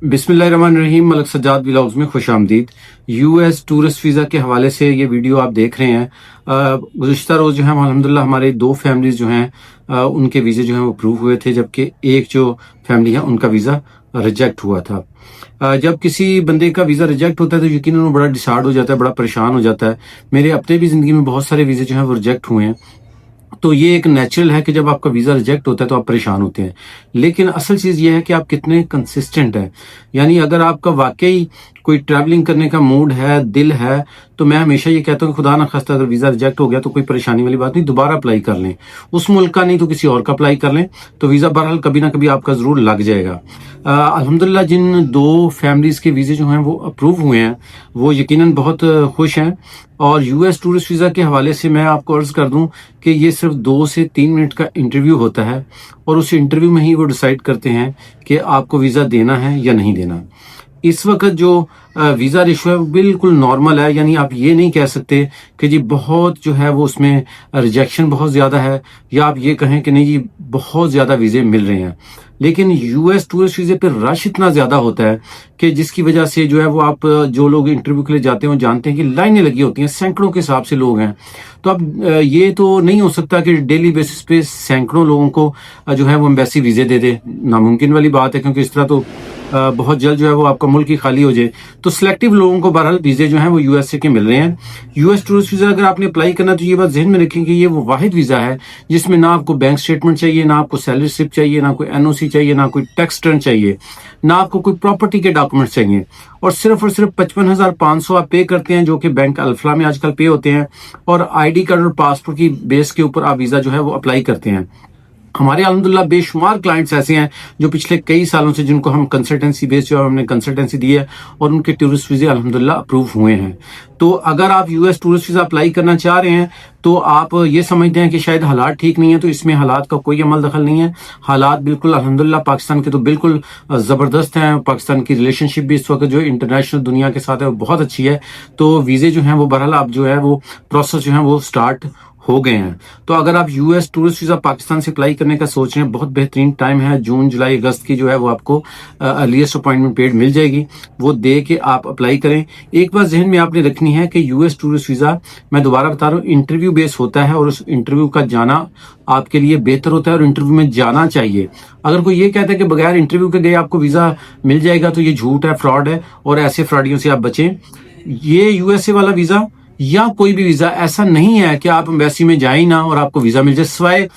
बिस्मिल्लाहिर्रहमानिर्रहीम। मलक सज्जाद व्लॉग्स में खुश आमदीद। यूएस टूरिस्ट वीज़ा के हवाले से ये वीडियो आप देख रहे हैं। गुज़िश्ता रोज़ जो है अल्हम्दुलिल्लाह हमारे 2 फैमिलीज़ जो हैं उनके वीज़े जो हैं वो अप्रूव हुए थे, जबकि एक जो फैमिली है उनका वीज़ा रिजेक्ट हुआ था। जब किसी बंदे का वीज़ा रिजेक्ट होता है तो यकीनन वो बड़ा डिसहार्ड हो जाता है, बड़ा परेशान हो जाता है। मेरे अपने भी ज़िंदगी में बहुत सारे वीज़े जो हैं वो रिजेक्ट हुए हैं। तो ये एक नेचुरल है कि जब आपका वीज़ा रिजेक्ट होता है तो आप परेशान होते हैं, लेकिन असल चीज़ ये है कि आप कितने कंसिस्टेंट हैं। यानी अगर आपका वाकई कोई ट्रैवलिंग करने का मूड है, दिल है, तो मैं हमेशा ये कहता हूँ कि खुदा ना खास्ता अगर वीज़ा रिजेक्ट हो गया तो कोई परेशानी वाली बात नहीं, दोबारा अप्लाई कर लें। उस मुल्क का नहीं तो किसी और का अप्लाई कर लें, तो वीज़ा बहरहाल कभी ना कभी आपका ज़रूर लग जाएगा। अल्हम्दुलिल्लाह जिन 2 फैमिलीज़ के वीज़े जो हैं वो अप्रूव हुए हैं, वो यकीनन बहुत खुश हैं। और यूएस टूरिस्ट वीज़ा के हवाले से मैं आपको अर्ज़ कर दूं कि ये सिर्फ 2 से 3 मिनट का इंटरव्यू होता है, और उस इंटरव्यू में ही वो डिसाइड करते हैं कि आपको वीज़ा देना है या नहीं देना। इस वक्त जो वीज़ा रेशो है वो बिल्कुल नॉर्मल है, यानी आप ये नहीं कह सकते कि जी बहुत जो है वो उसमें रिजेक्शन बहुत ज़्यादा है, या आप ये कहें कि नहीं जी बहुत ज़्यादा वीज़े मिल रहे हैं। लेकिन यूएस टूरिस्ट वीज़े पे रश इतना ज़्यादा होता है कि जिसकी वजह से जो है वो आप जो लोग इंटरव्यू के लिए जाते हैं वो जानते हैं कि लाइनें लगी होती हैं, सैकड़ों के हिसाब से लोग हैं। तो अब ये तो नहीं हो सकता कि डेली बेसिस पे सैकड़ों लोगों को जो है वो एम्बेसी वीज़े दे दे, नामुमकिन वाली बात है, क्योंकि इस तरह तो बहुत जल्द जो है वो आपका मुल्क ही खाली हो जाए। तो सिलेक्टिव लोगों को बहरहाल वीज़े जो हैं वो यूएसए के मिल रहे हैं। यूएस टूरिस्ट वीज़ा अगर आपने अप्लाई करना तो ये बात जहन में रखें कि ये वो वाहिद वीज़ा है जिसमें ना आपको बैंक स्टेटमेंट चाहिए, ना आपको सैलरी स्लिप चाहिए, ना कोई एनओसी चाहिए, ना कोई टैक्स रिटर्न चाहिए, ना आपको कोई प्रॉपर्टी के डॉक्यूमेंट्स चाहिए, और सिर्फ 55,500 आप पे करते हैं, जो कि बैंक अल्फला में आजकल पे होते हैं, और आईडी कार्ड और पासपोर्ट की बेस के ऊपर आप वीज़ा जो है वो अप्लाई करते हैं। हमारे अल्हम्दुलिल्लाह बेशुमार क्लाइंट्स ऐसे हैं जो पिछले कई सालों से जिनको हम कंसल्टेंसी बेस जो हमने कंसल्टेंसी दी है, और उनके टूरिस्ट वीज़े अल्हम्दुलिल्लाह अप्रूव हुए हैं। तो अगर आप यूएस टूरिस्ट वीज़ा अप्लाई करना चाह रहे हैं तो आप ये समझते हैं कि शायद हालात ठीक नहीं है, तो इसमें हालात का कोई अमल दखल नहीं है। हालात बिल्कुल अल्हम्दुलिल्लाह पाकिस्तान के तो बिल्कुल ज़बरदस्त हैं। पाकिस्तान की रिलेशनशिप भी इस वक्त जो इंटरनेशनल दुनिया के साथ है वो बहुत अच्छी है। तो वीज़े जो हैं वो बहरहाल आप जो है वो प्रोसेस जो है वो स्टार्ट हो गए हैं। तो अगर आप यूएस टूरिस्ट वीज़ा पाकिस्तान से अप्लाई करने का सोच रहे हैं, बहुत बेहतरीन टाइम है। जून, जुलाई, अगस्त की जो है वो आपको अर्लीस्ट अपॉइंटमेंट पीरियड मिल जाएगी, वो दे के आप अप्लाई करें। एक बात जहन में आपने रखनी है कि यूएस टूरिस्ट वीज़ा, मैं दोबारा बता रहा हूँ, इंटरव्यू बेस होता है, और उस इंटरव्यू का जाना आपके लिए बेहतर होता है, और इंटरव्यू में जाना चाहिए। अगर कोई ये कहता है कि बगैर इंटरव्यू के गए आपको वीज़ा मिल जाएगा, तो ये झूठ है, फ्रॉड है, और ऐसे फ्रॉडियों से आप बचें। ये यूएसए वाला वीज़ा या कोई भी वीज़ा ऐसा नहीं है कि आप एम्बेसी में जाए ना और आपको वीज़ा मिल जाए, सिवाय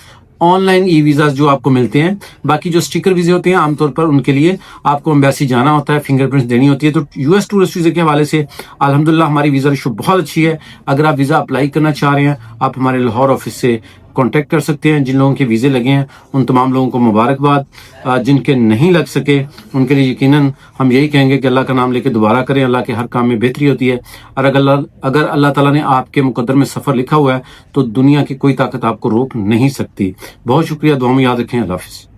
ऑनलाइन ई वीज़ा जो आपको मिलते हैं। बाकी जो स्टिकर वीज़े होते हैं आमतौर पर उनके लिए आपको एम्बेसी जाना होता है, फिंगरप्रिंट्स देनी होती है। तो यूएस टूरिस्ट वीज़े के हवाले से अल्हम्दुलिल्लाह हमारी वीज़ा रेशो बहुत अच्छी है। अगर आप वीज़ा अप्लाई करना चाह रहे हैं, आप हमारे लाहौर ऑफिस से कांटेक्ट कर सकते हैं। जिन लोगों के वीज़े लगे हैं उन तमाम लोगों को मुबारकबाद। जिनके नहीं लग सके उनके लिए यकीनन हम यही कहेंगे कि अल्लाह का नाम लेके दुबारा करें। अल्लाह के हर काम में बेहतरी होती है, और अगर अल्लाह ताला ने आपके मुकद्दर में सफ़र लिखा हुआ है तो दुनिया की कोई ताकत आपको रोक नहीं सकती। बहुत शुक्रिया, दुआ में याद रखें। अल्लाह हाफ़िज़।